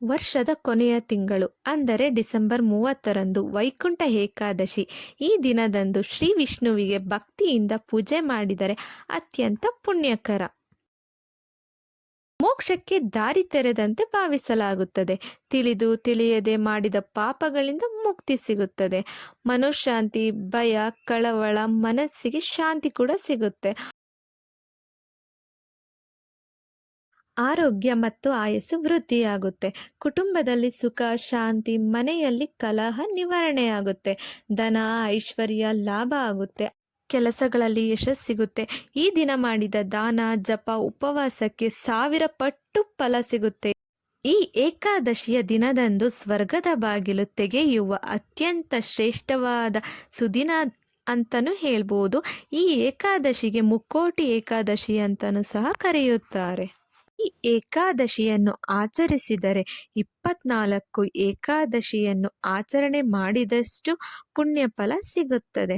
ವರ್ಷದ ಕೊನೆಯ ತಿಂಗಳು ಅಂದರೆ ಡಿಸೆಂಬರ್ 30ರಂದು ವೈಕುಂಠ ಏಕಾದಶಿ. ಈ ದಿನದಂದು ಶ್ರೀ ವಿಷ್ಣುವಿಗೆ ಭಕ್ತಿಯಿಂದ ಪೂಜೆ ಮಾಡಿದರೆ ಅತ್ಯಂತ ಪುಣ್ಯಕರ. ಮೋಕ್ಷಕ್ಕೆ ದಾರಿ ತೆರೆದಂತೆ ಭಾವಿಸಲಾಗುತ್ತದೆ. ತಿಳಿದು ತಿಳಿಯದೆ ಮಾಡಿದ ಪಾಪಗಳಿಂದ ಮುಕ್ತಿ ಸಿಗುತ್ತದೆ. ಮನೋಶಾಂತಿ, ಭಯ, ಕಳವಳ, ಮನಸ್ಸಿಗೆ ಶಾಂತಿ ಕೂಡ ಸಿಗುತ್ತೆ. ಆರೋಗ್ಯ ಮತ್ತು ಆಯಸ್ಸು ವೃದ್ಧಿಯಾಗುತ್ತೆ. ಕುಟುಂಬದಲ್ಲಿ ಸುಖ ಶಾಂತಿ, ಮನೆಯಲ್ಲಿ ಕಲಹ ನಿವಾರಣೆಯಾಗುತ್ತೆ. ಧನ ಐಶ್ವರ್ಯ ಲಾಭ ಆಗುತ್ತೆ. ಕೆಲಸಗಳಲ್ಲಿ ಯಶಸ್ಸು ಸಿಗುತ್ತೆ. ಈ ದಿನ ಮಾಡಿದ ದಾನ ಜಪ ಉಪವಾಸಕ್ಕೆ 1000 ಪಟ್ಟು ಫಲ ಸಿಗುತ್ತೆ. ಈ ಏಕಾದಶಿಯ ದಿನದಂದು ಸ್ವರ್ಗದ ಬಾಗಿಲು ತೆಗೆಯುವ ಅತ್ಯಂತ ಶ್ರೇಷ್ಠವಾದ ಸುದಿನ ಅಂತಲೂ ಹೇಳ್ಬೋದು. ಈ ಏಕಾದಶಿಗೆ ಮುಕ್ಕೋಟಿ ಏಕಾದಶಿ ಅಂತಲೂ ಸಹ ಕರೆಯುತ್ತಾರೆ. ಈ ಏಕಾದಶಿಯನ್ನು ಆಚರಿಸಿದರೆ 24 ಏಕಾದಶಿಯನ್ನು ಆಚರಣೆ ಮಾಡಿದಷ್ಟು ಪುಣ್ಯ ಫಲ ಸಿಗುತ್ತದೆ.